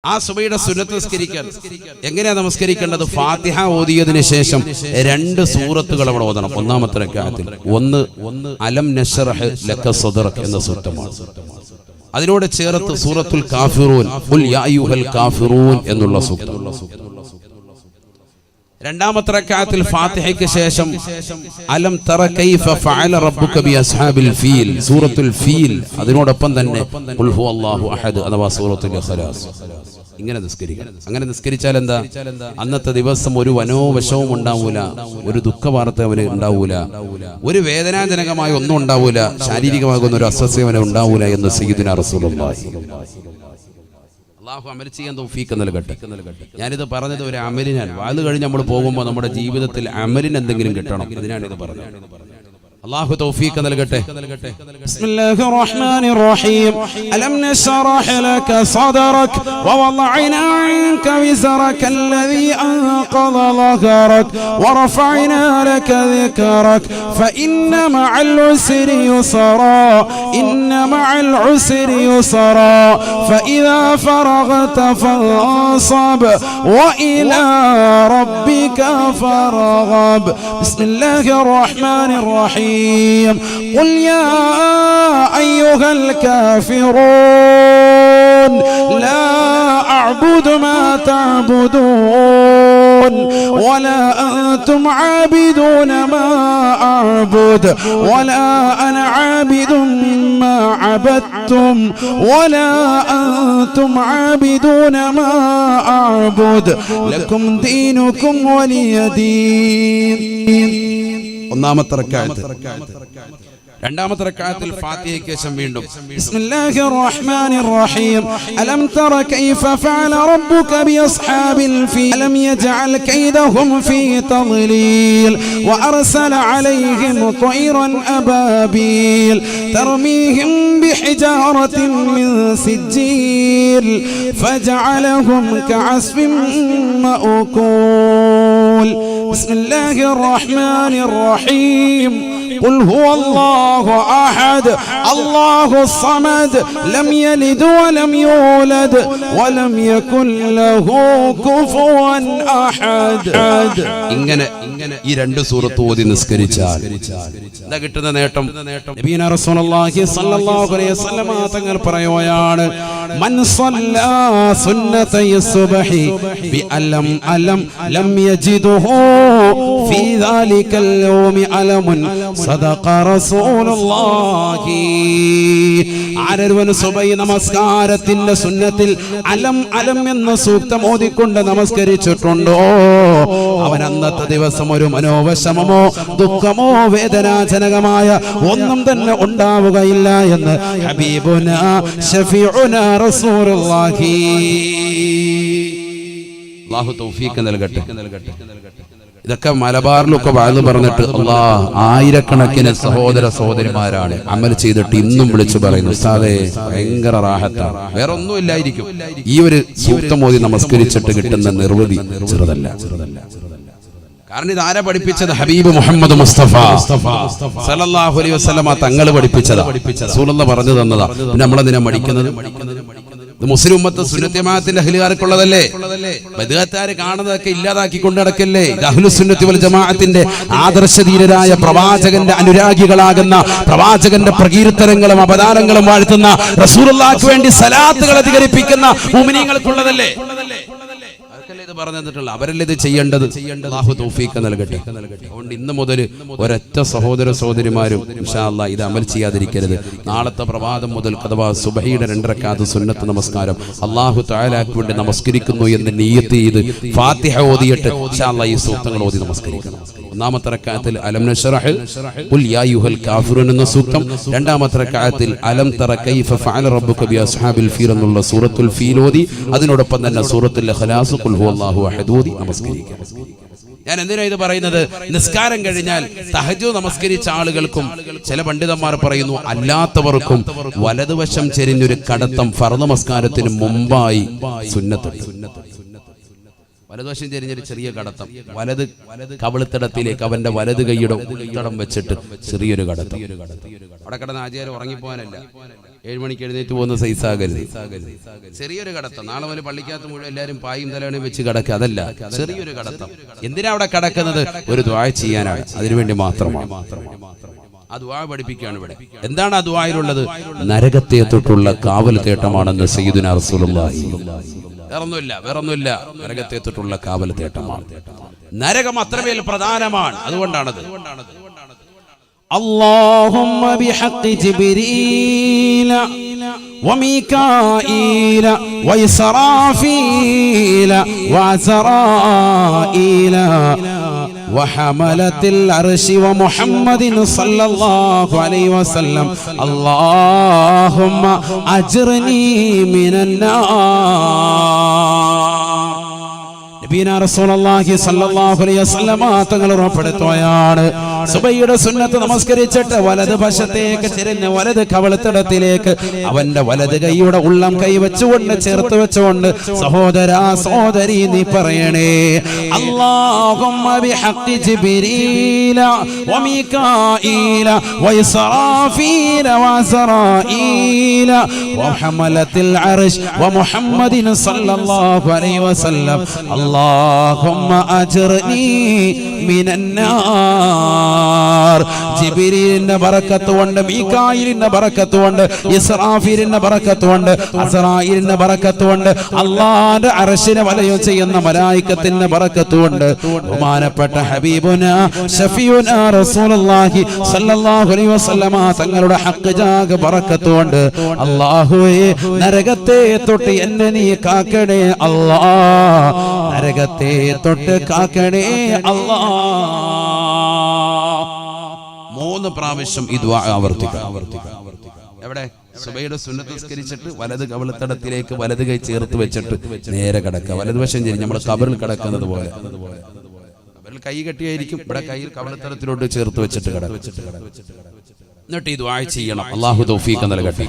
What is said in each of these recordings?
ആ സുബഹിയുടെ സുന്നത്ത് നിസ്കരിക്കാൻ എങ്ങനെയാ നമസ്കരിക്കേണ്ടത്? ഫാത്തിഹ ഓതിയതിനു ശേഷം 2 സൂറത്തുകൾ അവിടെ ഓതണം. ഒന്നാമത്തെ റക്അത്തിൽ ഒന്ന് അലം നശ്റഹ് ലക സദ്റക എന്ന സൂറത്താണ്. അതിനോട് ചേർത്ത് സൂറത്തുൽ കാഫിറൂൻ ഖുൽ യാ അയ്യുഹൽ കാഫിറൂൻ എന്നുള്ള സൂക്തം. രണ്ടാമത്തെ റക്അത്തിൽ ഫാത്തിഹയ്ക്ക് ശേഷം അലം തറ കൈഫ ഫഅല റബ്ബുക ബി അസ്ഹാബിൽ ഫീൽ സൂറത്തുൽ ഫീൽ, അതിനോടൊപ്പം തന്നെ ഖുൽ ഹുവല്ലാഹു അഹദ് അഥവാ സൂറത്തുൽ ഇഖ്ലാസ്. ഇങ്ങനെ നിസ്കരിക്കണം. അങ്ങനെ നിസ്കരിച്ചാൽ എന്താ? അന്നത്തെ ദിവസം ഒരു വനോവശവും ഉണ്ടാവൂല, ഒരു ദുഃഖവാർത്ത അവന് ഉണ്ടാവൂല, ഒരു വേദനാജനകമായ ഒന്നും ഉണ്ടാവൂല, ശാരീരികമാകുന്ന ഒരു അസ്വസ്ഥ അവന് ഉണ്ടാവൂല എന്ന് സയ്യിദുനാ റസൂലുള്ളാഹി. അല്ലാഹു അമൽ ചെയ്യാൻ തൗഫീഖ് നൽകട്ടെ. ഞാനിത് പറഞ്ഞത് ഒരു അമലിനാണ്. വാത് കഴിഞ്ഞ് നമ്മൾ പോകുമ്പോൾ നമ്മുടെ ജീവിതത്തിൽ അമലിന് എന്തെങ്കിലും കിട്ടണം, അതിനാണ് ഇത് പറഞ്ഞത്. അല്ലാഹു തൗഫീഖ് നൽകട്ടെ. ബിസ്മില്ലാഹിർ റഹ്മാനിർ റഹീം. അലം നശ്റഹ് ലക സദ്റക വവളഅനാ അൻക വിസ്റക അല്ലദീ അൻഖദ ളഹറക വറഫഅനാ ലക ദിക്റക ഫഇന്ന മഅൽ ഉസ്രി യുസ്റാ ഇന്ന മഅൽ ഉസ്രി യുസ്റാ ഫഇദാ ഫറഗത ഫൻസബ് വഇലാ റബ്ബിക ഫർഗബ്. ബിസ്മില്ലാഹിർ റഹ്മാനിർ റഹീം. قل يا أيها الكافرون لا أعبد ما تعبدون ولا أنتم عابدون ما أعبد ولا أنا عابد ما عبدتم ولا أنتم عابدون ما أعبد لكم دينكم ولي دين. ഒന്നാമത്തെ റക്അത്ത്. രണ്ടാമത്തെ റക്അത്തിൽ ഫാത്തിഹയ്ക്ക് ശേഷം വീണ്ടും ബിസ്മില്ലാഹിർ റഹ്മാനിർ റഹീം. അലം തറ കൈഫ ഫഅല റബ്ബുക ബിഅസ്ഹാബിൽ ഫീൽ അലം യജ്അൽ കൈദഹും ഫീ തദ്ലീൽ വഅർസല അലൈഹിം ത്വയ്റൻ അബാബീൽ തർമീഹിം ബിഹിജാറത്തിൻ മിൻ സിജ്ജീൽ ഫജഅലഹും കഅസ്ഫിൻ മഅകൂൽ. ബിസ്മില്ലാഹിർ റഹ്മാനിർ റഹീം. قل هو الله أحد الله الصمد لم يلد ولم يولد ولم يكن له كفوا أحد. ഇങ്ങനെ ഈ 2 സൂറത്ത് ഓതി നിസ്കരിച്ചാൽ എന്താ കിട്ടുന്ന നേട്ടം? നബിയുനാ റസൂലുള്ളാഹി സ്വല്ലല്ലാഹു അലൈഹി വസല്ലം തങ്ങൾ പറയുകയാണ്, മൻ സ്വല്ലാ സുന്നതൈ സുബ്ഹി ബി അലം അലം ലം യജിദുഹു ഫീ ദാലികൽ യൗമി അലമുൻ സദഖ റസൂലുള്ളാഹി. ആരൊരുവൻ സുബഹി നമസ്കാരത്തിന്റെ സുന്നത്തിൽ അലം അലം എന്ന സൂക്തം ഓതിക്കൊണ്ട് നമസ്കരിച്ചിട്ടുണ്ടോ അവൻ അന്നത്തെ ദിവസം ഒരു മനോവിഷമമോ ദുഃഖമോ വേദനാജനകമായ ഒന്നും തന്നെ ഉണ്ടാവുകയില്ല എന്ന് ഹബീബുനാ ശഫീഉനാ റസൂലുള്ളാഹി. അല്ലാഹു തൗഫീഖ് നൽകട്ടെ. ഇതൊക്കെ മലബാറിലൊക്കെ വാഴ്ന്നു പറഞ്ഞിട്ട് ആയിരക്കണക്കിന് സഹോദര സഹോദരിമാരാണ് അമൽ ചെയ്തിട്ട് ഇന്നും വിളിച്ചു പറയുന്നു, ഉസ്താദേ ഭയങ്കര റാഹത്താണ്, വേറെ ഒന്നും ഇല്ലായിരിക്കും. ഈ ഒരു സൂക്തം ഓതി നമസ്കരിച്ചിട്ട് കിട്ടുന്ന നിർവൃതി ചെറുതല്ല. കാരണം ഇത് ആരാ പഠിപ്പിച്ചത്? ഹബീബ് മുഹമ്മദ് മുസ്തഫ സല്ലല്ലാഹു അലൈഹി വസല്ലമ തങ്ങൾ പഠിപ്പിച്ചതാ, റസൂലുള്ളാഹി പറഞ്ഞു തന്നതാ. പിന്നെ നമ്മളതിനെ മടിക്കുന്നത്? ഇത് മുസ്ലിം ഉമ്മത്ത് സുന്നത്ത് ജമാഅത്തിന്റെ അഹ്ലുകാർക്കുള്ളതല്ലേ? ബദ്അത്താര് കാണുന്നതൊക്കെ ഇല്ലാതാക്കി കൊണ്ട് നടക്കല്ലേ? ഇത് അഹ്ലുസ് സുന്നത്തി വൽ ജമാഅത്തിന്റെ ആദർശധീരരായ പ്രവാചകന്റെ അനുരാഗികളാകുന്ന പ്രവാചകന്റെ പ്രകീർത്തനങ്ങളും അപദാനങ്ങളും വാഴ്ത്തുന്ന റസൂലുള്ളാഹിക്ക് വേണ്ടി സലാത്തുകൾ അധികരിപ്പിക്കുന്ന മുഅ്മിനീങ്ങൾക്കുള്ളതല്ലേ? ഇത് പറഞ്ഞു തന്നിട്ടുള്ള അവരല്ലേ ഇത് ചെയ്യേണ്ടത്. അല്ലാഹു തൗഫീഖ് നൽകട്ടെ. അതുകൊണ്ട് ഇന്ന് മുതൽ ഒരൊറ്റ സഹോദര സഹോദരിമാരും ഇൻഷാ അല്ലാഹ് ഇത് അമൽ ചെയ്യാതിരിക്കരുത്. നാളത്തെ പ്രഭാതം മുതൽ അഥവാ സുബഹിയുടെ 2 റക്അത്ത് സുന്നത്ത് നമസ്കാരം അല്ലാഹു തആലക്ക് വേണ്ടി നമസ്കരിക്കുന്നു എന്ന് നിയ്യത്ത് ചെയ്ത് ഫാത്തിഹ ഓതിയിട്ട് ഇൻഷാ അല്ലാഹ് ഈ സൂക്തങ്ങൾ ഓതി നമസ്കരിക്കണം. ഒന്നാമത്തെ റക്അത്തിൽ അലം നശ്റഹ് ഖുൽ യാ അയ്യുഹൽ കാഫിറൂൻ എന്ന സൂക്തം, രണ്ടാമത്തെ റക്അത്തിൽ അലം തറ കൈഫ ഫഅല റബ്ബുക ബി അസ്ഹാബിൽ ഫീൽ എന്നുള്ള സൂറത്തുൽ ഫീൽ ഓതി അതിനോടൊപ്പം തന്നെ സൂറത്തുൽ ഇഖ്ലാസ് ഖുൽ ഹുവല്ലാഹു അഹദ് ഓതി നമസ്കരിക്കുക. ഞാൻ എന്തിനാ ഇത് പറയുന്നത്? നിസ്കാരം കഴിഞ്ഞാൽ തഹജ്ജുദ് നമസ്കരിച്ച ആളുകൾക്കും ചില പണ്ഡിതന്മാർ പറയുന്നു അല്ലാത്തവർക്കും വലതുവശം ചെരിഞ്ഞൊരു കടത്തം ഫർദ് നമസ്കാരത്തിന് മുമ്പായി സുന്നത്തുണ്ട്. വലതുവശം ചെരിഞ്ഞൊരു ചെറിയ കടത്തം, വലത് കവിളുത്തടത്തിലേക്ക് അവന്റെ വലത് കൈയുടെ ഉൾത്തടം വെച്ചിട്ട് ചെറിയൊരു കടത്തം. അവിടെ കിടന്ന് ആചാരം ഉറങ്ങിപ്പോകാനല്ല, 7 മണിക്ക് എഴുന്നേറ്റ് പോകുന്ന സൈസാകരുത്. ചെറിയൊരു കടത്തം. നാളെ മുതൽ പള്ളിക്കകത്ത് മുഴുവൻ എല്ലാവരും പായും തലവണയും വെച്ച് കിടക്കുക, അതല്ല, ചെറിയൊരു കടത്തം. എന്തിനാ അവിടെ കിടക്കുന്നത്? ഒരു ദുആ ചെയ്യാനാണ്, അതിനുവേണ്ടി മാത്രമാണ്. ആ ദുആ പഠിപ്പിക്കുകയാണ് ഇവിടെ. എന്താണ് ആ ദുആയിലുള്ളത്? നരകത്തെ തൊട്ടുള്ള കാവൽ തേട്ടമാണെന്ന് സയ്യിദുനാ റസൂലുള്ളാഹി. വേറൊന്നുമില്ല, നരകത്തെ തൊട്ടുള്ള കാവൽ തേട്ടമാണ്. നരകം അത്രമേൽ പ്രധാനമാണ്, അതുകൊണ്ടാണത്. اللهم بحق جبريل وميكائيل وإسرافيل وعزرائيل وحملة العرش ومحمد صلى الله عليه وسلم اللهم أجرني من النار. നബിയനാ റസൂലുള്ളാഹി സ്വല്ലല്ലാഹു അലൈഹി വസല്ലമ തങ്ങൾ ഉറപ്പെടുത്തുകയാണ്, സുബഹിയുടെ സുന്നത്ത് നമസ്കരിച്ചിട്ട് വലത് വശത്തേക്ക് തിരിഞ്ഞ് വലത് കവിളുത്തടത്തിലേക്ക് അവന്റെ വലത് കൈയുടെ ഉള്ളം കൈ വെച്ചുകൊണ്ട് ചേർത്ത് വെച്ചുകൊണ്ട്, സഹോദരാ സഹോദരി നീ പറയണേ, അല്ലാഹുമ്മ ബിഹഖി ജിബ്രീല വമീകാഈല വഇസ്റാഫീല വഅസ്റാഈല വഹമലത്തിൽ അർശ് വമുഹമ്മദിൻ സ്വല്ലല്ലാഹു അലൈഹി വസല്ലം اللهم أجرني من النار. ജിബ്രീലിന്റെ ബറക്കത്ത് കൊണ്ട്, മീകായിലിന്റെ ബറക്കത്ത് കൊണ്ട്, ഇസ്രാഫീലിന്റെ ബറക്കത്ത് കൊണ്ട്, അസ്റായീലിന്റെ ബറക്കത്ത് കൊണ്ട്, അല്ലാഹുവിന്റെ അർശിനെ വലയം ചെയ്യുന്ന മലായികത്തിന്റെ ബറക്കത്ത് കൊണ്ട്, ബഹുമാനപ്പെട്ട ഹബീബുനാ ശഫീഉനാ റസൂലുള്ളാഹി സ്വല്ലല്ലാഹു അലൈഹി വസല്ലമ തങ്ങളുടെ ഹഖ് ജാഗ ബറക്കത്ത് കൊണ്ട്, അല്ലാഹുവേ നരകത്തെ തൊട്ട് എന്നെ നീ കാക്കണേ അല്ലാഹ്, നരകത്തെ തൊട്ട് കാക്കണേ അല്ലാഹ്. 3 പ്രാവശ്യം ഈ ദുആ ആവർത്തിക്കുക. എവിടെ? സുബഹിയുടെ സുന്നത്ത് നിസ്കരിച്ചിട്ട് വലത് കവിളുത്തടത്തിലേക്ക് വലത് കൈ ചേർത്ത് വെച്ചിട്ട് നേരെ കിടക്കുക, വലതുവശം ചെരിഞ്ഞ് നമ്മൾ ഖബറിൽ കിടക്കുന്നത് പോലെ. ഖബറിൽ കൈ കെട്ടിയായിരിക്കും, ഇവിടെ കൈ കവിളുത്തടത്തിലോട്ട് ചേർത്ത് വെച്ചിട്ട് കിടക്കുക. എന്നിട്ട് ഈ ദുആ ചെയ്യണം. അല്ലാഹു തൗഫീഖ് നൽകട്ടെ.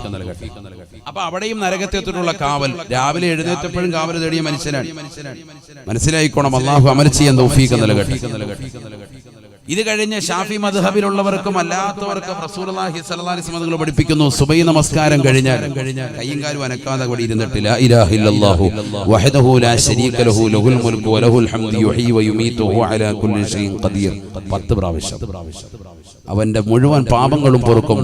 അപ്പൊ അവിടെയും നരകത്തെത്തിനുള്ള കാവൽ. രാവിലെ എഴുന്നേറ്റപ്പോഴും കാവൽ തേടിയ മനുഷ്യനാണ്. മനസ്സിലായിക്കോണം, അല്ലാഹു അമൽ ചെയ്യാൻ തൗഫീഖ് നൽകട്ടെ. ഇത് കഴിഞ്ഞ് ഷാഫി മദ്ഹബിലുള്ളവർക്കും അല്ലാത്തവർക്കും റസൂലുള്ളാഹി സ്വല്ലല്ലാഹി അലൈഹി വസല്ലം തങ്ങൾ പഠിപ്പിക്കുന്നു, സുബഹി നമസ്കാരം കഴിഞ്ഞാൽ കൈയും കാലും അനക്കാതെ കൂടി ഇരുന്നിട്ട് ലാ ഇലാഹ ഇല്ലല്ലാഹു വഹ്ദഹു ലാ ശരീക ലഹു ലഹുൽ മുൽക്കു വലഹുൽ ഹംദു യുഹ്യി വയുമീതു വഹുവ അലാ കുല്ലി ഷൈഇൻ ഖദീർ 10 പ്രാവശ്യം അവന്റെ മുഴുവൻ പാപങ്ങളും പൊറുക്കും.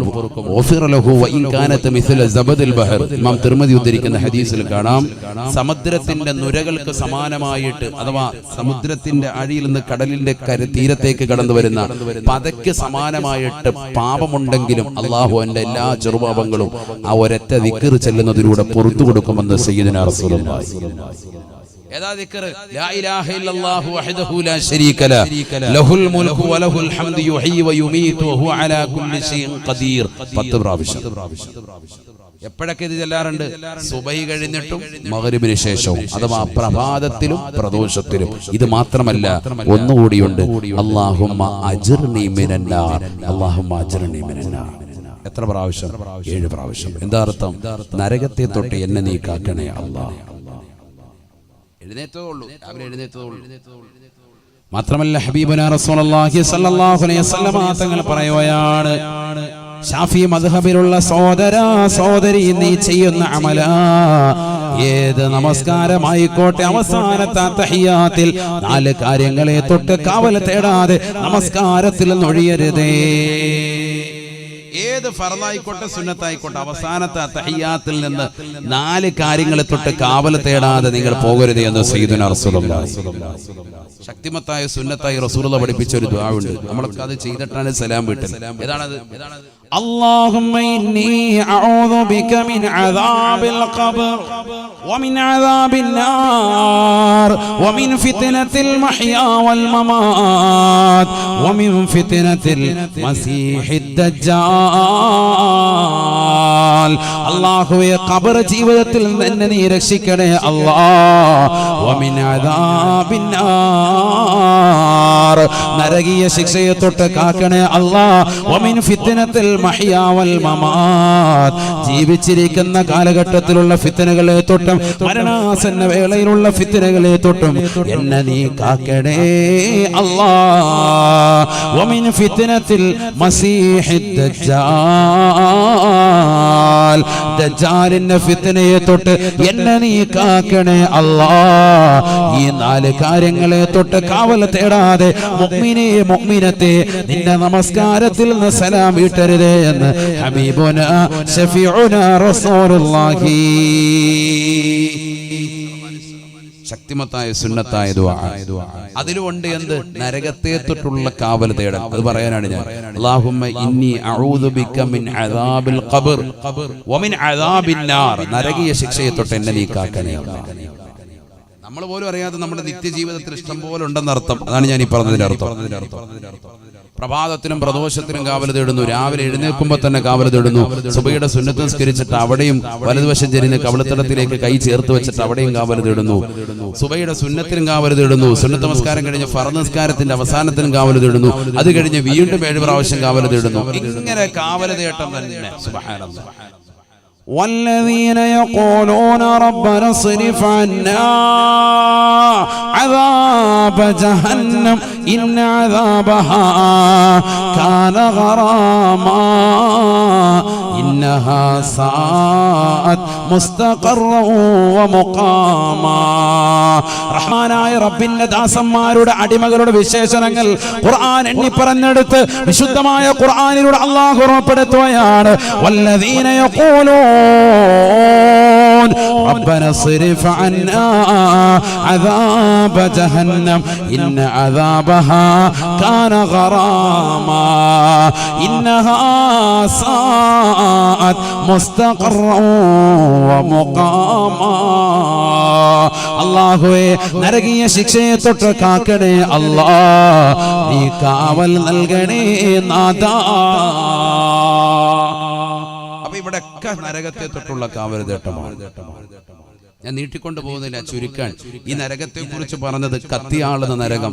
ഗുഫിറ ലഹു വഇൻ കാനത മിസ്ല സബദിൽ ബഹർ. ഇമാം തിർമിദി ഉദ്ധരിക്കുന്ന ഹദീസിൽ കാണാം, സമുദ്രത്തിന്റെ നുരകൾക്ക് സമാനമായിട്ട്, അഥവാ സമുദ്രത്തിന്റെ അടിയിൽ നിന്ന് കടലിന്റെ തീരത്തേക്ക് കടന്നു വരുന്ന പതയ്ക്ക് സമാനമായിട്ട് പാപമുണ്ടെങ്കിലും അല്ലാഹു അവന്റെ എല്ലാ ചെറുപാപങ്ങളും ആ ഒരൊറ്റ ദിക്ർ ചെല്ലുന്നതിലൂടെ പുറത്തു കൊടുക്കുമെന്ന് സയ്യിദുനാ റസൂലുള്ളാഹി. ഏതാ ദിക്ർ? ലാ ഇലാഹ ഇല്ലല്ലാഹു വഹ്ദഹു ലാ ശരീക ലഹു ലഹുൽ മുൽക്കു വലഹുൽ ഹംദു യുഹ്യി വയുമീതു വഹുവ അലാ കുല്ലി ഷൈഇൻ ഖദീർ 10 പ്രാവശ്യം. എപ്പോഴൊക്കെ ഇത് ചെല്ലാറുണ്ട്? സുബഹി കഴിഞ്ഞിട്ടും മഗ്രിബിന് ശേഷവും, അഥവാ പ്രഭാതത്തിലും പ്രദോഷത്തിലും. ഇത് മാത്രമല്ല, ഒന്നുകൂടിയുണ്ട്, അല്ലാഹുമ്മ അജ്ർനി മിനന്നാർ, അല്ലാഹുമ്മ അജ്ർനി മിനന്നാർ. എത്ര പ്രാവശ്യം? 7 പ്രാവശ്യം. എന്താ അർത്ഥം? നരകത്തെ തൊട്ട് എന്നെ നീ കാക്കണേ അല്ലാഹ്. എഴുന്നേറ്റതുള്ളൂ, രാവിലെ എഴുന്നേറ്റതുള്ളൂ. മാത്രമല്ല, ഹബീബുനാ റസൂലുള്ളാഹി സ്വല്ലല്ലാഹു അലൈഹി വസല്ലം തങ്ങൾ പറയുകയാണ്, ഷാഫി മദ്ഹബിലുള്ള സഹോദരാ സഹോദരി, നീ ചെയ്യുന്ന അമല ഏത് നമസ്കാരമായിക്കോട്ടെ, അവസാനത്തെ തഹിയ്യാത്തിൽ 4 കാര്യങ്ങളെ തൊട്ട് കാവൽ തേടാതെ നമസ്കാരത്തിൽ ഒഴിയരുതേ. ഏത് ഫർളായിക്കോട്ടെ സുന്നത്തായിക്കോട്ടെ, അവസാനത്തെ തഹിയ്യാത്തിൽ നിന്ന് 4 കാര്യങ്ങളെ തൊട്ട് കാവൽ തേടാതെ നിങ്ങൾ പോകരുത് എന്ന് സയ്യിദുനാ റസൂലുള്ളാഹി. ശക്തിമത്തായ സുന്നത്തായി റസൂലുള്ളാഹി പഠിപ്പിച്ച ഒരു ദുആ ഉണ്ട്. നമ്മളൊക്കെ അത് ചെയ്തിട്ടാണ് സലാം വീട്ടൽ. ഏതാണത്? اللهم إني أعوذ بك من عذاب القبر ومن عذاب النار ومن فتنة المحيا والممات ومن فتنة المسيح الدجال. അല്ലാഹുവേ, ഖബർ ജീവിതത്തിൽ നിന്ന് നീ രക്ഷിക്കണേ അല്ലാഹ്. വമിൻ അദാബിൻ നാർ, നരകീയ ശിക്ഷയെ തൊട്ട് കാക്കണേ അല്ലാഹ്. വമിൻ ഫിത്നത്തിൽ മഹ്യാ വൽ മമാത്, ജീവിച്ചിരിക്കുന്ന കാലഘട്ടത്തിലുള്ള ഫിത്നകളെ തൊട്ടും മരണാസന്ന വേളയിലുള്ള ഫിത്നകളെ തൊട്ടും എന്നെ നീ കാക്കണേ അല്ലാഹ്. വമിൻ ഫിത്നത്തിൽ മസീഹിദ് ദജ്ജാൽ, ദജ്ജാലിന്റെ ഫിത്നയെ തൊട്ട് എന്നെ നീ കാക്കണേ അല്ലാഹ്. ഈ 4 കാര്യങ്ങളെ തൊട്ട് കാവൽ തേടാതെ മുഅ്മിനേ മുഅ്മിനത്തെ നിന്റെ നമസ്കാരത്തിൽ നിന്ന് സലാം വീട്ടരുതേ എന്ന് ഹബീബുനാ ശഫീഉനാ റസൂലുള്ളാഹി. ശക്തിമത്തായ സുന്നത്തായ ദുആ. അതിലുണ്ട് എന്ത്? നരകത്തെ തൊട്ടുള്ള കാവൽ തേടൽ. അത് പറയാനാണ് ഞാൻ. അല്ലാഹുമ്മ ഇന്നി അഊദു ബിക മിൻ അദാബിൽ ഖബർ വമിൻ അദാബിൻ നാർ, നരകീയ ശിക്ഷയെ തൊട്ട് എന്നെ നീ കാക്കണേ അല്ലാഹ്. നമ്മൾ പോലും അറിയാതെ നമ്മുടെ നിത്യജീവിതത്തിൽ ഇഷ്ടം പോലെ ഉണ്ടെന്ന് അർത്ഥം. അതാണ് ഞാൻ ഈ പറഞ്ഞതിന്റെ അർത്ഥം. പ്രഭാതത്തിനും പ്രദോഷത്തിനും കാവൽ തേടുന്നു, രാവിലെ എഴുന്നേൽക്കുമ്പോൾ തന്നെ കാവൽ തേടുന്നു, സുബഹിയുടെ സുന്നത്ത് നിസ്കരിച്ചിട്ട് അവിടെയും വലതുവശം ചെരിഞ്ഞ് കവിളത്തടത്തിലേക്ക് കൈ ചേർത്ത് വെച്ചിട്ട് അവിടെയും കാവൽ തേടുന്നു, സുബഹിയുടെ സുന്നത്തിനും കാവൽ തേടുന്നു, സുന്നത്ത് നമസ്കാരം കഴിഞ്ഞ് ഫർദ് നിസ്കാരത്തിന്റെ അവസാനത്തിനും കാവൽ തേടുന്നു, അത് കഴിഞ്ഞ് വീണ്ടും 7 പ്രാവശ്യം കാവൽ തേടുന്നു. ഇങ്ങനെ കാവൽ തേട്ടം തന്നെ. സുബ്ഹാനല്ലാഹ്. والذين يقولون ربنا اصرف عنا عذاب جهنم إن عذابها كان غراما إنها ساءت مستقرا ومقاما. റഹ്മാനായ റബ്ബിന്റെ ദാസന്മാരുടെ അടിമകളുടെ വിശേഷണങ്ങൾ ഖുർആൻ എണ്ണി പറഞ്ഞെടുത്ത് വിശുദ്ധമായ ഖുർആനിലൂടെ അല്ലാഹു ഉറപ്പെടുത്തുകയാണ്. വല്ലദീന യഖൂലൂൻ ربنا اصرف عنا عذاب جهنم إن عذابها كان غراما إنها ساءت مستقرا ومقاما. അല്ലാഹുവേ, നരകീയ ശിക്ഷയെ തൊട്ട് കാക്കണേ അല്ലാഹ്, നീ കാവൽ നൽകണേ നാഥാ. ഇവിടെയൊക്കെ നരകത്തെ തൊട്ടുള്ള കാവൽ തേട്ടമാണ്. ഞാൻ നീട്ടിക്കൊണ്ടു പോകുന്നില്ല, ചുരുക്കാൻ. ഈ നരകത്തെ കുറിച്ച് പറഞ്ഞത് കത്തിയാളുന്ന നരകം,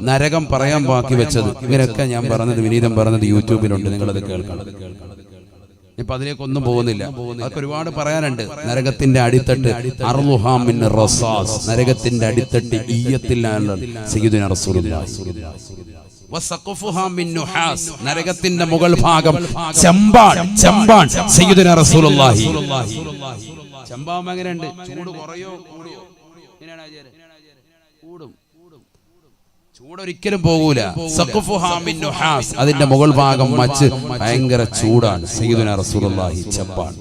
നരകം പറയാൻ ബാക്കി വെച്ചത്, ഇവരൊക്കെ ഞാൻ പറഞ്ഞത്, വിനീതം പറഞ്ഞത് യൂട്യൂബിലുണ്ട്, നിങ്ങളത് കേൾക്കണം. ഇപ്പൊ അതിലേക്കൊന്നും പോകുന്നില്ല, അതൊക്കെ ഒരുപാട് പറയാനുണ്ട്. നരകത്തിന്റെ അടിത്തട്ട് അർളുഹാ മിൻ റസാസ്, നരകത്തിന്റെ അടിത്തട്ട് ഈയത്തിലാണ് സയ്യിദുനാ റസൂലുള്ളാഹി. നരകത്തിന്റെ മുകൾ ഭാഗം ചെമ്പാൻ, ചെമ്പാൻ സയ്യിദുനാ റസൂലുള്ളാഹി. ചെമ്പാവുമ്പോ എങ്ങനെയുണ്ട്? ചൂട് കുറയോ കൂടുവോ? കൂടും. ചൂടൊരിക്കലും പോകൂല. അതിന്റെ മുകൾ ഭാഗം മച്ച് ഭയങ്കര ചൂടാണ്. സയ്യിദുനാ റസൂലുള്ളാഹി ചെമ്പാൻ.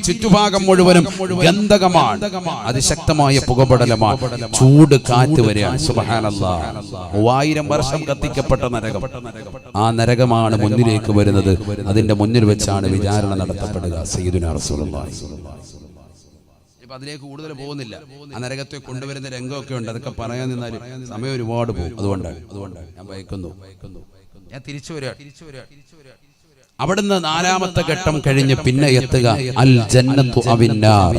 ചുറ്റുഭാഗം മുഴുവനും ഗന്ധകമാണ്, അതിശക്തമായ പുകപടലമാണ്, ചൂട് കാറ്റ് വരെയാണ്. സുബ്ഹാനല്ലാഹ്. 3000 വർഷം കത്തിക്കപ്പെട്ട നരകം, ആ നരകമാണ് മുന്നിലേക്ക് വരുന്നത്. അതിന്റെ മുന്നിൽ വെച്ചാണ് വിചാരണ നടത്തപ്പെടുക. സയ്യിദുനാ റസൂലുള്ളാഹി. ഇപ്പൊ അതിലേക്ക് കൂടുതൽ പോകുന്നില്ല. ആ നരകത്തെ കൊണ്ടുവരുന്ന രംഗമൊക്കെ ഉണ്ട്, അതൊക്കെ പറയാൻ നിന്നാൽ സമയം ഒരുപാട് പോകും. അതുകൊണ്ടാണ് ഞാൻ ഭയക്കുന്നു. ഞാൻ തിരിച്ചു വരിക. അവിടുന്ന് 4ാമത്തെ ഘട്ടം കഴിഞ്ഞ് പിന്നെ എത്തുക അൽ ജന്നത്തു അവിന്നാർ,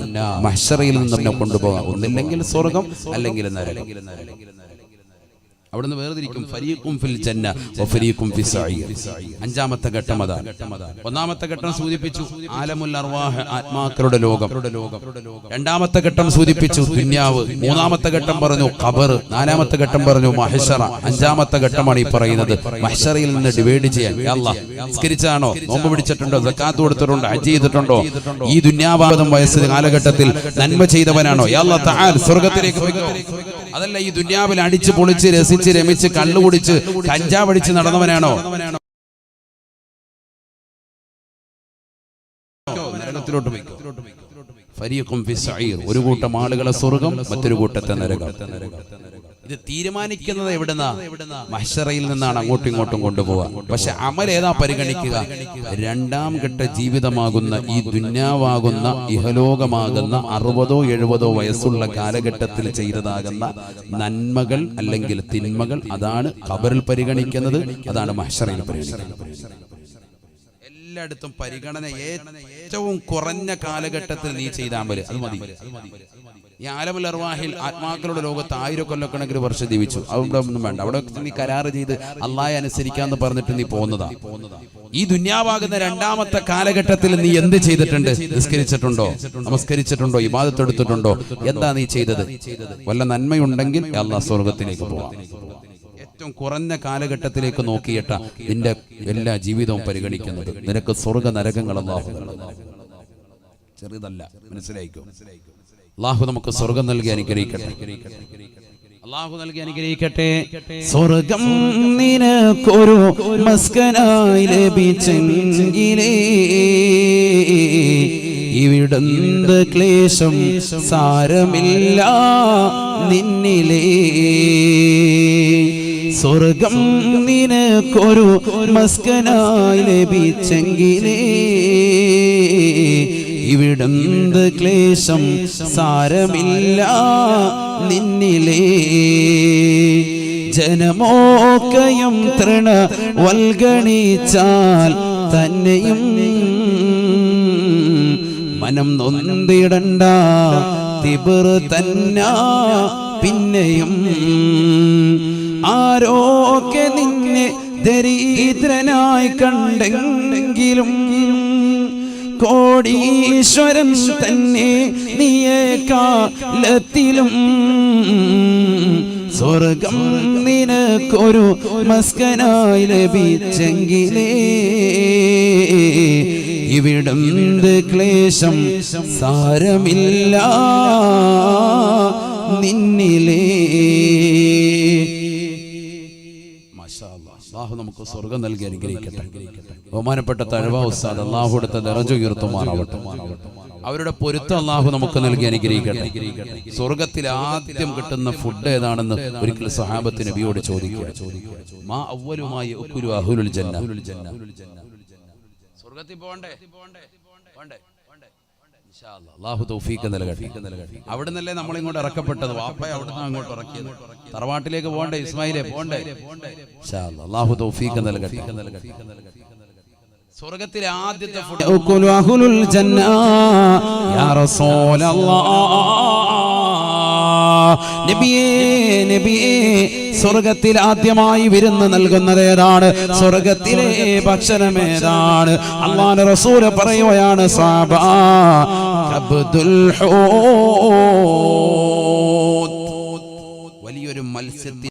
മഹ്ശറയിൽ നിന്ന് നമ്മെ കൊണ്ടുപോകാം. ഒന്നില്ലെങ്കിൽ സ്വർഗം, അല്ലെങ്കിൽ നരകം. അവിടുന്ന് വേർതിരിക്കും. ഫരീഖും ഫിൽ ജന്ന വഫരീഖും ഫിസ് സഈർ. 5ാമത്തെ ഘട്ടം അതാണ്. 1ാമത്തെ ഘട്ടം സൂചിപ്പിച്ചു ആലമുൽ അർവാഹ്, ആത്മാക്കളുടെ ലോകം. 2ാമത്തെ ഘട്ടം സൂചിപ്പിച്ചു ദുനിയാവ്. 3ാമത്തെ ഘട്ടം പറഞ്ഞു ഖബർ. 4ാമത്തെ ഘട്ടം പറഞ്ഞു മഹ്ശറ. 5ാമത്തെ ഘട്ടമാണ് ഈ പറയുന്നത്. മഹ്ശറയിൽ നിന്ന് ഡിവൈഡ് ചെയ്യാൻ. യാ അല്ലാഹ്, നിസ്കരിച്ചാണോ, നോമ്പ് പിടിച്ചിട്ടുണ്ടോ, സക്കാത്ത് കൊടുത്തിട്ടുണ്ടോ, ഹജ്ജ് ചെയ്തിട്ടുണ്ടോ, ഈ ദുനിയാവാദം വയസ്സ് കാലഘട്ടത്തിൽ നന്മ ചെയ്തവനാണോ, യാ അല്ലാഹ് തആല സ്വർഗ്ഗത്തിലേക്ക് പോയിക്കോ. അതല്ല ഈ ദുനിയാവിൽ അടിച്ച് പൊളിച്ച് രസിച്ച് രമിച്ച് കള്ളു കുടിച്ച് കഞ്ചാവടിച്ച് നടന്നവനാണോ, നരകത്തിലോട്ട് പോയിക്കോ. ഫരീഖും ഫിസ് സഈർ, ഒരു കൂട്ടം ആളുകളെ സ്വർഗ്ഗം, മറ്റൊരു കൂട്ടത്തെ നരകം. ഇത് തീരുമാനിക്കുന്നത് എവിടുന്നാ? മഹ്ശറയിൽ നിന്നാണ് അങ്ങോട്ടും ഇങ്ങോട്ടും കൊണ്ടുപോവാ. പക്ഷെ അമൽ ഏതാ പരിഗണിക്കുക? 2ാം ഘട്ട ജീവിതമാകുന്ന ഈ ദുന്യാവാകുന്ന ഇഹലോകമാകുന്ന 60ഓ 70ഓ വയസ്സുള്ള കാലഘട്ടത്തിൽ ചെയ്തതാകുന്ന നന്മകൾ അല്ലെങ്കിൽ തിന്മകൾ, അതാണ് ഖബറിൽ പരിഗണിക്കുന്നത്, അതാണ് മഹ്ശറയിൽ പരിഗണിക്കുന്നത്. എല്ലായിടത്തും പരിഗണന ഏറ്റവും കുറഞ്ഞ കാലഘട്ടത്തിൽ നീ ചെയ്ത അമല് അത് മതി. ഈ ആലമുൽ അർവാഹിൽ ആത്മാക്കളുടെ ലോകത്ത് 1000 കൊല്ലക്കണക്കിന് വർഷം ജീവിച്ചു. അവിടെ ഒന്നും വേണ്ട. അവിടെ നീ കരാറ് ചെയ്ത് അള്ളാഹയെ അനുസരിക്കാന്ന് പറഞ്ഞിട്ട് നീ പോകുന്നതാ. ഈ ദുന്യാവാകുന്ന രണ്ടാമത്തെ കാലഘട്ടത്തിൽ നീ എന്ത് ചെയ്തിട്ടുണ്ട്? നിസ്കരിച്ചിട്ടുണ്ടോ? നമസ്കരിച്ചിട്ടുണ്ടോ? ഇബാദത്ത് എടുത്തിട്ടുണ്ടോ? എന്താ നീ ചെയ്തത്? വല്ല നന്മയുണ്ടെങ്കിൽ അള്ളാഹ് സ്വർഗത്തിലേക്ക് പോവാം. ഏറ്റവും കുറഞ്ഞ കാലഘട്ടത്തിലേക്ക് നോക്കിയിട്ട നിന്റെ എല്ലാ ജീവിതവും പരിഗണിക്കുന്നത്. നിനക്ക് സ്വർഗ നരകങ്ങൾ അല്ലാഹു ചെറുതല്ല, മനസ്സിലായിക്കോ. അല്ലാഹു നമുക്ക് സ്വർഗം നൽകി അനുഗ്രഹിക്കട്ടെ. അല്ലാഹു നൽകി അനുഗ്രഹിക്കട്ടെ. സ്വർഗം നിനക്കൊരു മസ്കനായി ലഭിച്ചെങ്കിലേ ഇവിടുന്ന് ക്ലേശം സാരമില്ല നിന്നിലേ. സ്വർഗം നിനക്കൊരു മസ്കനായി ലഭിച്ചെങ്കിലേ ഇവിടുന്ന് ക്ലേശം സാരമില്ല നിന്നിലേ. ജനമോക്കയും തൃണ വൽഗണിച്ചാൽ തന്നെയും മനം നൊന്തിടണ്ട തിബർ തന്ന പിന്നെയും. ആരോക്കെ നിന്നെ ദരിദ്രനായി കണ്ടെങ്കിലും കോടീശ്വരൻ തന്നെ നീയേക്കാലത്തിലും. സ്വർഗം നിനക്കൊരു മസ്കനായി ലഭിച്ചെങ്കിലേ ഇവിടുന്ന് ക്ലേശം സാരമില്ല നിന്നിലേ. അല്ലാഹു നമുക്ക് സ്വർഗം നൽകി അനുഗ്രഹിക്കട്ടെ. ബഹുമാനപ്പെട്ട തഴവ ഉസ്താദ് അല്ലാഹു അടുത്ത ദറജ ഉയർത്തുമാറാവട്ടെ. അവരുടെ പൊരുത്തം അല്ലാഹു നമുക്ക് നൽകി അനുഗ്രഹിക്കട്ടെ. സ്വർഗത്തിൽ ആദ്യം കിട്ടുന്ന ഫുഡ് ഏതാണെന്ന് ഒരിക്കൽ സഹാബത്ത് നബിയോട് ചോദിക്കുക. മാ അവ്വലുമായി യഅ്കുലു അഹ്ലുൽ ജന്ന. സ്വർഗത്തിൽ പോകണ്ടേ? അല്ലാഹു തൗഫീഖ് നൽകട്ടെ. അവിടെ നിന്നല്ലേ നമ്മൾ ഇങ്ങോട്ട് ഇറക്കപ്പെട്ടത്. വാപ്പയെ അവിടെ നിന്ന് അങ്ങോട്ട് ഇറക്കിയത്. തറവാട്ടിലേക്ക് പോകണ്ടേ? ഇസ്മായിലെ പോകണ്ടേ? അല്ലാഹു തൗഫീഖ് നൽകട്ടെ. സ്വർഗത്തിലെ ആദ്യത്തെ ഫുഡ് അഹ്ലുൽ ജന്ന യാ റസൂലല്ലാഹ്. നബിയേ നബിയേ സ്വർഗത്തിൽ ആദ്യമായി വിരുന്ന് നൽകുന്നത് ഏതാണ്? സ്വർഗത്തിലെ ഭക്ഷണം ഏതാണ്? അല്ലാഹുവിന്റെ റസൂൽ പറയുകയാണ് സഹാബാ കബ്ദുൽ ഹൂത്. വലിയൊരു മത്സ്യത്തിൽ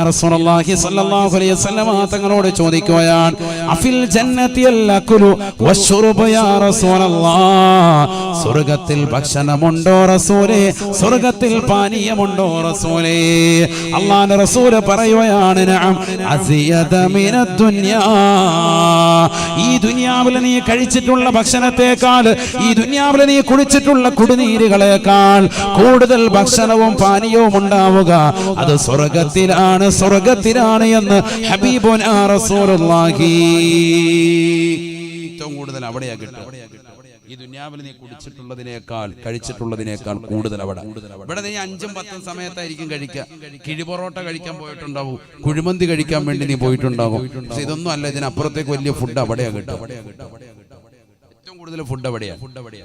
റസൂലുള്ളാഹി സ്വല്ലല്ലാഹു അലൈഹി വസല്ലം തങ്ങളോട് ചോദിക്കുകയാണ് അഫിൽ ജന്നതി അൽഅകുലു വശുർബു യാ റസൂലല്ലാഹ്. സ്വർഗ്ഗത്തിൽ ഭക്ഷണമുണ്ടോ റസൂലേ? സ്വർഗ്ഗത്തിൽ പാനീയമുണ്ടോ റസൂലേ? അല്ലാഹുവിന്റെ റസൂൽ പറയുകയാണ് നഅം അസിയദ മിനദ് ദുനിയാ. ഈ ദുനിയാവിൽ നീ കഴിച്ചിട്ടുള്ള ഭക്ഷണത്തെക്കാൾ, ഈ ദുനിയാവിൽ നീ കുടിച്ചിട്ടുള്ള കുടിനീരുകളെക്കാൾ കൂടുതൽ ഭക്ഷണവും പാനീയവും ഉണ്ടാവുക അത് സ്വർഗ്ഗത്തിലാണ്, സ്വർഗ്ഗത്തിലാണ് എന്ന് ഹബീബുനാ റസൂലുള്ളാഹി. ഏറ്റവും കൂടുതൽ അവിടെയാ കിട്ടുക. ഈ ദുനിയാവിൽ നീ കുടിച്ചിട്ടുള്ളതിനേക്കാൾ കഴിച്ചിട്ടുള്ളതിനേക്കാൾ കൂടുതൽ അവിടെ. ഇവിടെ നീ 5ഉം 10ഉം സമയത്തായിരിക്കും കഴിക്കുക. കിഴിപൊറോട്ട കഴിക്കാൻ പോയിട്ടുണ്ടാവും, കുഴിമന്തി കഴിക്കാൻ വേണ്ടി നീ പോയിട്ടുണ്ടാകും. പക്ഷെ ഇതൊന്നും അല്ല, ഇതിനപ്പുറത്തേക്ക് വലിയ ഫുഡ് അവിടെയാ കിട്ടുക. ഏറ്റവും കൂടുതൽ ഫുഡ് അവിടെയാണ്.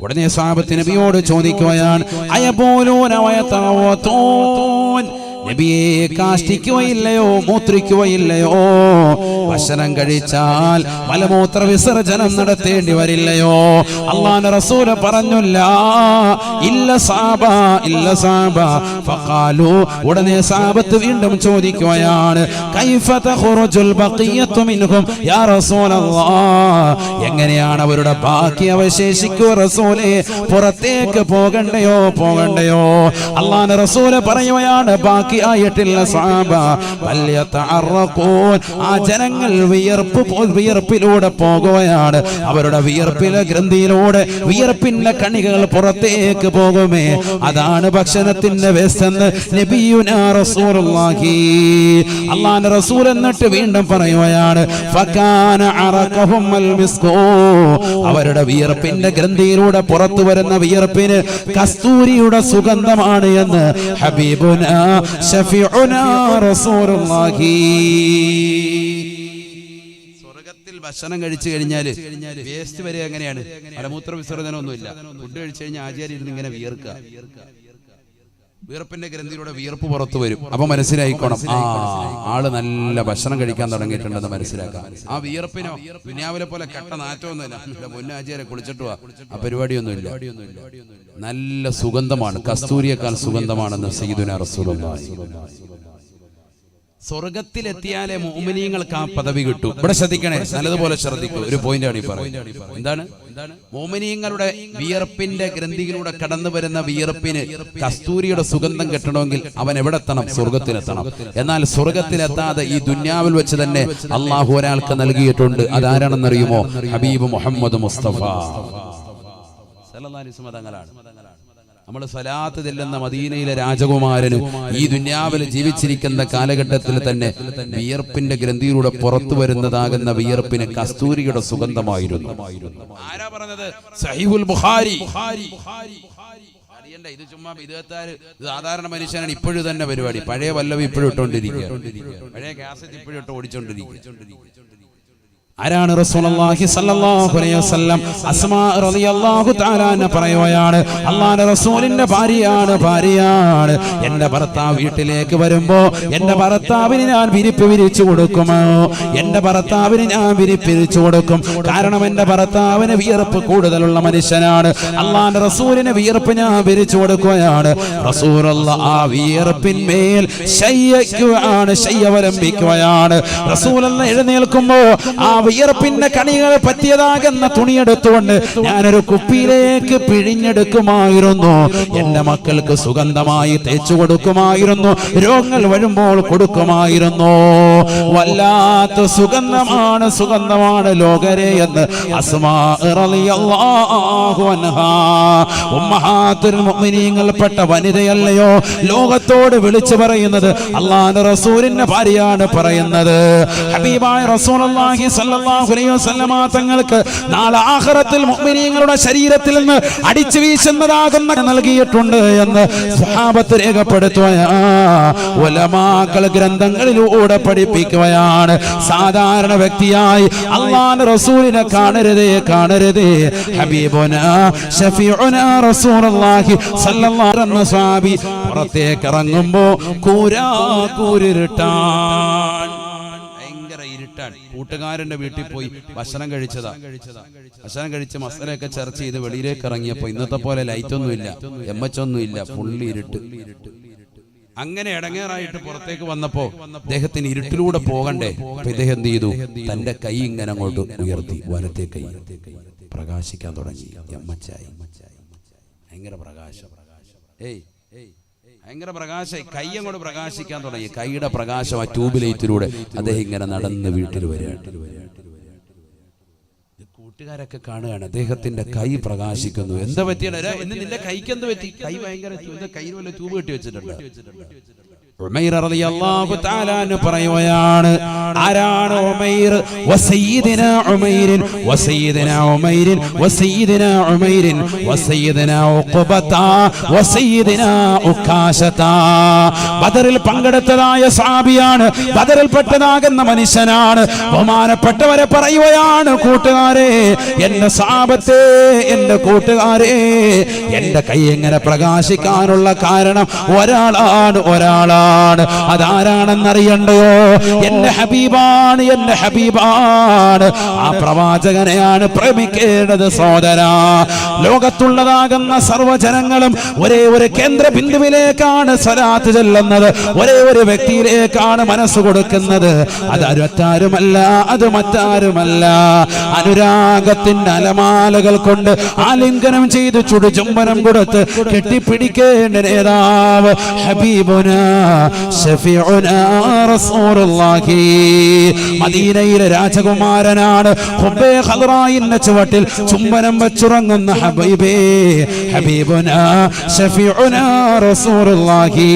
ഉടനെ സ്വഹാബത്ത് നബിയോട് ചോദിക്കുകയാണ് അയബൂലൂന വയതവതൂൻ. നബിയെ കാഷ്ടിക്കുകയില്ലയോ മൂത്രിക്കുകയില്ലയോ? ഭക്ഷണം കഴിച്ചാൽ മലമൂത്ര വിസർജനം നടത്തേണ്ടി വരില്ലയോ? അല്ലാഹുവിന്റെ റസൂൽ പറഞ്ഞില്ല ഇല്ല സഹാബ, ഇല്ല സഹാബ. ഫഖാലു ഉടനെ സഹാബത്ത് വീണ്ടും ചോദിക്കുകയാണ് കൈഫ തഖറുജുൽ ബഖിയത്തു മിൻഹും യാ റസൂലല്ലാഹ്. എങ്ങനെയാണ് അവരുടെ ബാക്കി അവശേഷിക്കുക റസൂലേ? പുറത്തേക്ക് പോകണ്ടയോ പോകണ്ടയോ? അല്ലാഹുവിന്റെ റസൂൽ പറയുകയാണ് ബാക്കി ആയിട്ടില്ല സഹാബ വല്യതഅറഖൂൻ. ആ ജനങ്ങൾ വിയർപ്പിലൂടെ പോകുകയാണ്. അവരുടെ വിയർപ്പിലെ ഗ്രന്ഥിയിലൂടെ വിയർപ്പിന്റെ കണികകൾ പുറത്തേക്ക് പോകുമേ. അതാണ് ഭക്ഷണത്തിന്റെ വേസ്റ്റ് എന്ന് നബിയുനാ റസൂലുള്ളാഹി. അല്ലാഹുവിന്റെ റസൂൽ എന്നിട്ട് വീണ്ടും പറയുകയാണ് ഫകാന അറഖഹും അൽ മിസ്കൂ. അവരുടെ വിയർപ്പിന്റെ ഗ്രന്ഥിയിലൂടെ പുറത്തു വരുന്ന വിയർപ്പിന് കസ്തൂരിയുടെ സുഗന്ധമാണ് എന്ന് ഹബീബുനാ ഷഫീഉനാ റസൂലുള്ളാഹി. സ്വർഗ്ഗത്തിൽ ഭക്ഷണം കഴിച്ചു കഴിഞ്ഞാല് വേസ്റ്റ് വരെ എങ്ങനെയാണ്? മലമൂത്ര വിസർജനമൊന്നുമില്ല. ഫുഡ് കഴിച്ചു കഴിഞ്ഞാൽ ആചാര്യ ഇരുന്ന് ഇങ്ങനെ വിയർക്കുക. വിയർപ്പിന്റെ ഗ്രന്ഥിയിലൂടെ വിയർപ്പ് പുറത്തു വരും. അപ്പൊ മനസ്സിലായിക്കോണം, ആള് നല്ല ഭക്ഷണം കഴിക്കാൻ തുടങ്ങിയിട്ടുണ്ടെന്ന് മനസ്സിലാക്കാം. ആ വിയർപ്പിനോ ദുനിയാവിലെ പോലെ കട്ട നാറ്റമൊന്നുമില്ല. മുന്നാചാര്യ കുളിച്ചിട്ട് പോവാ, ആ പരിപാടിയൊന്നുമില്ല. നല്ല സുഗന്ധമാണ്, കസ്തൂരിയേക്കാൾ സുഗന്ധമാണെന്ന് സയ്യിദുനാ റസൂലുള്ളാഹി. സ്വർഗത്തിലെത്തിയാലേ മുഅ്മിനീങ്ങൾക്ക് ആ പദവി കിട്ടൂ. ഇവിടെ ശ്രദ്ധിക്കണേ, നല്ലതുപോലെ ശ്രദ്ധിക്കൂ. ഒരു പോയിന്റാണ് ഈ പറയുന്നത്. എന്താണ്? മുഅ്മിനീങ്ങളുടെ വിയർപ്പിന്റെ ഗ്രന്ഥിയിലൂടെ കടന്നു വരുന്ന വിയർപ്പിന് കസ്തൂരിയുടെ സുഗന്ധം കിട്ടണമെങ്കിൽ അവൻ എവിടെ എത്തണം? സ്വർഗത്തിലെത്തണം. എന്നാൽ സ്വർഗത്തിലെത്താതെ ഈ ദുന്യാവിൽ വെച്ച് തന്നെ അള്ളാഹു ഒരാൾക്ക് നൽകിയിട്ടുണ്ട്. അതാരാണെന്നറിയുമോ? ഹബീബ് മുഹമ്മദ് മുസ്തഫ സല്ലല്ലാഹു അലൈഹി വസല്ലം തങ്ങളാണ്. നമ്മൾ സ്വലാത്ത് ചെല്ലുന്ന മദീനയിലെ രാജകുമാരന് ഈ ദുന്യാവിൽ ജീവിച്ചിരിക്കുന്ന കാലഘട്ടത്തിൽ തന്നെ വിയർപ്പിന്റെ ഗ്രന്ഥിയിലൂടെ പുറത്തു വരുന്നതാകുന്ന വിയർപ്പിന് കസ്തൂരിയുടെ സുഗന്ധമായിരുന്നു. ആരാ പറഞ്ഞത്? സഹീഹുൽ ബുഖാരി. ഇത് ചുമ്മാ വിദഗ്ധാര്, സാധാരണ മനുഷ്യനാണ്. ഇപ്പോഴും തന്നെ പരിപാടി, പഴയ വല്ലവി ഇപ്പോഴും ഇട്ടുകൊണ്ടിരിക്കുക, പഴയ കാസറ്റ് ഇപ്പോഴും ഇട്ട് ഓടിച്ചോണ്ടിരിക്കുക. ആരാണ്? റസൂലുള്ളാഹി സ്വല്ലല്ലാഹു അലൈഹി വസല്ലം. അസ്മാ റളിയല്ലാഹു തആല അൻഹ പറയുകയാണ്, അല്ലാഹുവിന്റെ റസൂലിന്റെ ഭാര്യയാണ്. എന്റെ ഭർത്താവ് വീട്ടിലേക്ക് വരുമ്പോ എന്റെ ഭർത്താവിന് ഞാൻ വിരിപ്പ് വിരിച്ചു കൊടുക്കുമോ? എന്റെ ഭർത്താവിന് ഞാൻ വിരിപ്പിരിച്ചു കൊടുക്കും. കാരണം എന്റെ ഭർത്താവിന് വിയർപ്പ് കൂടുതലുള്ള മനുഷ്യനാണ്. അല്ലാഹുവിന്റെ റസൂലിന് വിയർപ്പ് ഞാൻ വിരിച്ചു കൊടുക്കുകയാണ്. റസൂലുള്ളാഹി ആ വിയർപ്പിന്മേൽ ശയ്യവലംബിക്കുകയാണ്. റസൂലുള്ളാഹി എഴുന്നേൽക്കുമ്പോ ആ വിയർപ്പിന്റെ കണികൾ പറ്റിയതാകുന്ന തുണിയെടുത്തുകൊണ്ട് ഞാനൊരു കുപ്പിയിലേക്ക് പിഴിഞ്ഞെടുക്കുമായിരുന്നു. എന്റെ മക്കൾക്ക് സുഗന്ധമായി തേച്ചു കൊടുക്കുമായിരുന്നു. രോഗങ്ങൾ വരുമ്പോൾ കൊടുക്കുമായിരുന്നു. വല്ലാത്ത സുഗന്ധമാണ് ലോകരെ എന്ന് അസ്മാ റളിയല്ലാഹു അൻഹാ, ഉമ്മഹാത്തുൽ മുഅ്മിനീങ്ങൾപ്പെട്ട വനിതയല്ലയോ ലോകത്തോട് വിളിച്ചു പറയുന്നത്? അല്ലാഹുവിന്റെ റസൂലിന്റെ ഭാര്യയാണ് പറയുന്നത്. ഹബീബായ റസൂലുള്ളാഹി സ്വല്ലല്ലാഹു അലൈഹി വസല്ലമ തങ്ങൾക്ക് നാളെ ആഖിറത്തിൽ മുഅ്മിനീങ്ങളുടെ ശരീരത്തിൽ നിന്ന് അടിച്ചു വീശുന്നതാകുന്ന നൽകിയിട്ടുണ്ട് എന്ന് സ്വഹാബത്ത് രേഖപ്പെടുത്തുകയാണ്. ഉലമാക്കൾ ഗ്രന്ഥങ്ങളിലൂടെ പഠിപ്പിക്കുകയാണ്. സാധാരണ വ്യക്തിയായി അല്ലാഹുവിന്റെ റസൂലിനെ കാണരുതേ. ഹബീബുനാ ശഫീഉനാ റസൂലുള്ളാഹി സ്വല്ലല്ലാഹു അലൈഹി വസല്ലം സ്വഹാബി പുറത്തേക്ക് ഇറങ്ങുമ്പോ കൂരിരുട്ടാൻ. കൂട്ടുകാരന്റെ വീട്ടിൽ പോയി ഭക്ഷണം കഴിച്ചതാ. ഭക്ഷണം കഴിച്ച് മസാലയൊക്കെ ചർച്ച ചെയ്ത് വെളിയിലേക്ക് ഇറങ്ങിയപ്പോ ഇന്നത്തെ പോലെ ലൈറ്റ് ഒന്നുമില്ല, എമ്മച്ചൊന്നുമില്ല, ഫുള്ളി ഇരുട്ട്. അങ്ങനെ ഇടങ്ങേറായിട്ട് പുറത്തേക്ക് വന്നപ്പോ അദ്ദേഹത്തിന് ഇരുട്ടിലൂടെ പോകണ്ടേ? അപ്പൊ ഇദ്ദേഹം എന്ത് ചെയ്തു? തന്റെ കൈ ഇങ്ങനെ അങ്ങോട്ട് ഉയർത്തി, വലത്തെ കൈ പ്രകാശിക്കാൻ തുടങ്ങി. എമ്മച്ചായി ഭയങ്കര പ്രകാശം. ഭയങ്കര പ്രകാശം. കൈ അങ്ങോട്ട് പ്രകാശിക്കാൻ തുടങ്ങി. കൈയുടെ പ്രകാശം ആ ട്യൂബ് ലൈറ്റിലൂടെ അദ്ദേഹം ഇങ്ങനെ നടന്ന് വീട്ടിൽ വരികയാണ്. കൂട്ടുകാരൊക്കെ കാണുകയാണ്, അദ്ദേഹത്തിന്റെ കൈ പ്രകാശിക്കുന്നു. എന്താ പറ്റിയാണ്? നിന്റെ കൈക്ക് എന്ത് പറ്റി? കൈ ഭയങ്കര കയ്യിൽ വല്ല ട്യൂബ് കെട്ടി വെച്ചിട്ടുണ്ട്. ഉമൈർ റളിയല്ലാഹു തആല അൻഹു പറയുകയാണ്, ആരാണ് ഉമൈർ? വസയ്യിദുനാ ഉമൈർ വസയ്യിദുനാ ഉമൈർ വസയ്യിദുനാ ഉമൈർ വസയ്യിദുനാ ഉഖബത വസയ്യിദുനാ ഉകാശത. ബദറിൽ പങ്കെടുത്തതായ സ്വഹാബിയാണ്, ബദറിൽ പെട്ടതാകുന്ന മനുഷ്യനാണ്. ബഹുമാനപ്പെട്ടവരെ പറയുകയാണ്, കൂട്ടുകാരെ, എന്റെ സ്വഹാബത്തെ, എന്റെ കൂട്ടുകാരെ, എന്റെ കൈ എങ്ങനെ പ്രകാശിക്കാനുള്ള കാരണം ഒരാളാണ്. അതാരാണെന്നറിയണ്ടയോ? എന്റെ ഹബീബാണ്. ആ പ്രവാചകനെയാണ് പ്രേമിക്കേണ്ടത് സോദരാ. ലോകത്തുള്ളതാകുന്ന സർവ്വജനങ്ങളും ഒരേ ഒരു കേന്ദ്ര ബിന്ദുവിലേക്കാണ് സ്വലാത്ത് ചൊല്ലുന്നത്. ഒരേ ഒരു വ്യക്തിയിലേക്കാണ് മനസ്സ് കൊടുക്കുന്നത്. അത് മറ്റാരുമല്ല. അനുരാഗത്തിന്റെ അലമാലകൾ കൊണ്ട് ആലിംഗനം ചെയ്ത് ചുടുചുംബനം കൊടുത്ത് കെട്ടിപ്പിടിക്കേണ്ട നേതാവ് ഹബീബുനാ ശഫീഉനാ റസൂലുള്ളാഹി. മദീനയിലെ രാജകുമാരനാണ്. ഖുബൈ ഖദ്റായിന്റെ ചുവട്ടിൽ ചുംബനം വെച്ചുറങ്ങുന്ന ഹബീബുനാ ശഫീഉനാ റസൂലുള്ളാഹി.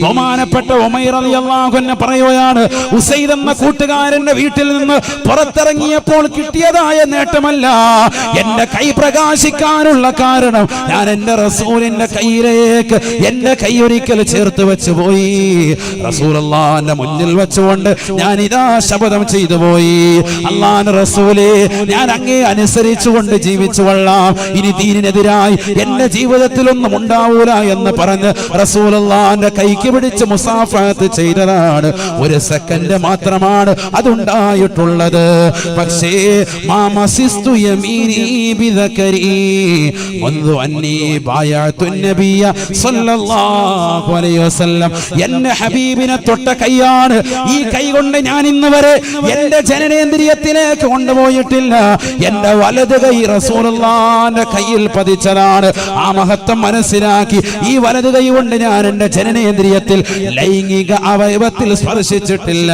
ബഹുമാനപ്പെട്ട ഉമൈർ റളിയല്ലാഹു അൻഹു പറയുകയാണ്, ഉസൈദ് എന്ന കൂട്ടുകാരന്റെ വീട്ടിൽ നിന്ന് പുറത്തിറങ്ങിയപ്പോൾ കിട്ടിയതായ നേട്ടമല്ല എന്റെ കൈ പ്രകാശിക്കാനുള്ള കാരണം. ഞാൻ എന്റെ റസൂലിന്റെ കയ്യിലേക്ക് എന്റെ കൈ ഒരിക്കൽ ചേർത്ത് വെച്ച് പോയി. റസൂലുള്ളാഹിന്റെ മുന്നിൽ വെച്ചുകൊണ്ട് ഞാൻ ഇതാ ശപഥം ചെയ്തു പോയി, അല്ലാഹുവിന്റെ റസൂലേ, ഞാൻ അങ്ങേ അനുസരിച്ചുകൊണ്ട് ജീവിച്ചു കൊള്ളാം, ഇനി ദീനിനെതിരായി എന്റെ ജീവിതത്തിലൊന്നും ഉണ്ടാവൂല എന്ന് പറഞ്ഞ് റസൂലുള്ളാഹിന്റെ കൈക്ക് പിടിച്ച് മുസാഫഹത്ത് ചെയ്തതാണ്. ഒരു സെക്കൻഡ് മാത്രമാണ് അതുണ്ടായിട്ടുള്ളത്. പക്ഷേ മാമസിസ്തു യമീനി ബിദകരി മുൻദു അന്നി ബായഅതു നബിയ സല്ലല്ലാഹു അലൈഹി വസല്ലം. എന്റെ ഹബീബിനെ തൊട്ട കൈയാണ് ഈ കൈ കൊണ്ട് ഞാൻ ഇന്ന് വരെ എന്റെ ജനനേന്ദ്രിയത്തിലേക്ക് കൊണ്ടുപോയിട്ടില്ല. എന്റെ വലത് കൈ റസൂലുള്ളാഹിന്റെ കയ്യിൽ പതിച്ചതാണ്. ആ മഹത്വം മനസ്സിലാക്കി ഈ വലത് കൈ കൊണ്ട് ഞാൻ എന്റെ ജനനേന്ദ്രിയത്തിൽ ലൈംഗിക അവയവത്തിൽ സ്പർശിച്ചിട്ടില്ല.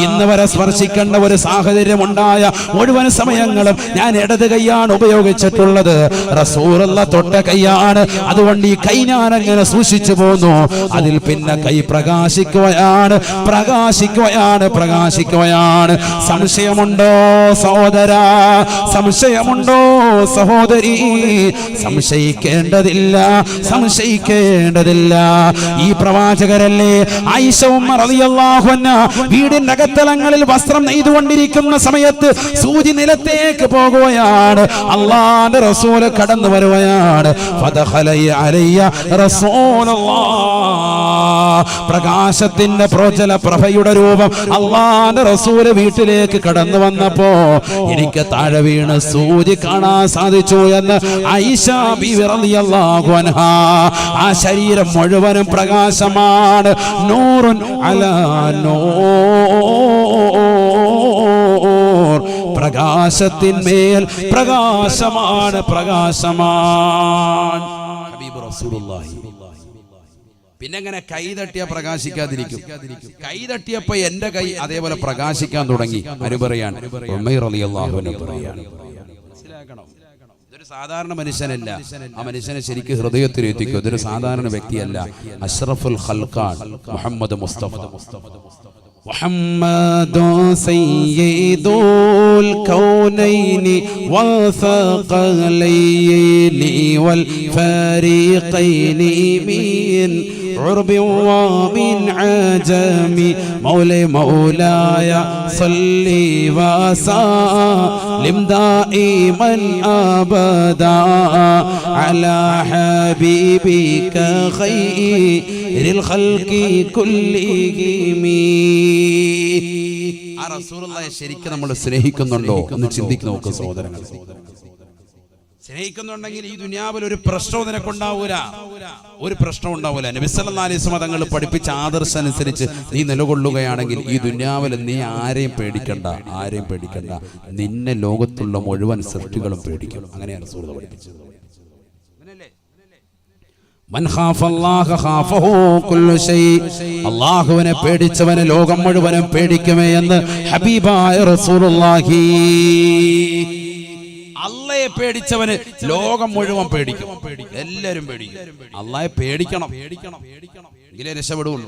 ഇന്ന് വരെ സ്പർശിക്കേണ്ട ഒരു സാഹചര്യം ഉണ്ടായ മുഴുവൻ സമയങ്ങളും ഞാൻ ഇടത് കൈയാണ് ഉപയോഗിച്ചിട്ടുള്ളത്. റസൂലുള്ളാഹി തൊട്ട കൈയാണ്. അതുകൊണ്ട് ഈ കൈ ഞാൻ അങ്ങനെ സൂക്ഷിച്ചു പോന്നു. അതിൽ പിന്നെ കൈ പ്രകാശിക്കുകയാണ്, പ്രകാശിക്കുകയാണ്, പ്രകാശിക്കുകയാണ്. സംശയമുണ്ടോ സഹോദരാ? സംശയമുണ്ടോ സഹോദരി? സംശയിക്കേണ്ടതില്ല, സംശയിക്കേണ്ടതില്ല. ഈ പ്രവാചകരല്ലേ ആയിഷ ഉമ്മ റളിയല്ലാഹു അൻഹ വീടിന്റെ അകത്തളങ്ങളിൽ വസ്ത്രം നെയ്തുകൊണ്ടിരിക്കുന്ന സമയത്ത് സൂചി നിലത്തേക്ക് പോകുകയാണ്. അല്ലാഹുവിന്റെ റസൂൽ കടന്നു വരുകയാണ്. ഫദഖല അലയ്യ റസൂലുള്ളാഹ്, പ്രകാശത്തിന്റെ പ്രോജ്വല പ്രഭയുടെ രൂപം അല്ലാഹുവിന്റെ റസൂൽ വീട്ടിലേക്ക് കടന്നു വന്നപ്പോ എനിക്ക് താഴെ വീണ് സൂചി കാണാൻ സാധിച്ചു എന്ന് ആയിഷ ബീവി റളിയല്ലാഹു അൻഹ. ആ ശരീരം മുഴുവനും പ്രകാശമാണ്. നൂറുൻ അലാ നൂർ, പ്രകാശത്തിന്മേൽ പ്രകാശമാണ്, പ്രകാശമാണ്. ഹബീബ് റസൂലുള്ളാഹി. പിന്നെങ്ങനെ കൈ തട്ടിയാ പ്രകാശിക്കാതിരിക്കും? കൈ തട്ടിയപ്പോ എന്റെ കൈ അതേപോലെ പ്രകാശിക്കാൻ തുടങ്ങി. അനുപറയാണ് ഉമൈർ റളിയല്ലാഹു അൻഹു പറയാണ്. മനസ്സിലാക്കണം, ഇതൊരു സാധാരണ മനുഷ്യനല്ല. ആ മനുഷ്യനെ ശരിക്കും ഹൃദയത്തിൽ എത്തിക്കും. ഇതൊരു സാധാരണ വ്യക്തിയല്ല. അഷ്റഫുൽ ഖൽഖാൻ മുഹമ്മദ് മുസ്തഫ. محمد سيد الكونين والثقلين والفريقين من عرب ومن عجم مولاي صلي وسلم دائما أبدا على حبيبك خير الخلق كلهم. ആ റസൂലുള്ളാഹിയെ ശരിക്കും നമ്മൾ സ്നേഹിക്കുന്നുണ്ടോ എന്ന് ചിന്തിക്ക് നോക്ക് സഹോദരങ്ങൾ. സ്നേഹിക്കുന്നുണ്ടെങ്കിൽ ഈ ദുനിയാവിൽ ഒരു പ്രശ്നവും നിനക്കുണ്ടാവൂല, ഒരു പ്രശ്നം ഉണ്ടാവൂല. നബി സല്ലല്ലാഹു അലൈഹി വസല്ലം തങ്ങൾ പഠിപ്പിച്ച ആദർശം അനുസരിച്ച് നീ നിലകൊള്ളുകയാണെങ്കിൽ ഈ ദുനിയാവിൽ നീ ആരെയും പേടിക്കണ്ട, ആരെയും പേടിക്കണ്ട. നിന്നെ ലോകത്തുള്ള മുഴുവൻ സൃഷ്ടികളും പേടിക്കും. അങ്ങനെയാണ് റസൂൽ പഠിപ്പിച്ചത്. മൻ ഖാഫല്ലാഹ ഖാഫഹു കുല്ലു ശൈ, അല്ലാഹുവിനെ പേടിച്ചവനെ ലോകം മുഴുവനും പേടിക്കുമേ എന്ന് ഹബീബായ റസൂലുള്ളാഹി. അള്ളയെ പേടിച്ചവന് ലോകം മുഴുവൻ പേടിക്കും, എല്ലാവരും പേടിക്കും. അള്ളാഹെ പേടിക്കണം, എങ്കിലേ രക്ഷപ്പെടുള്ളൂ.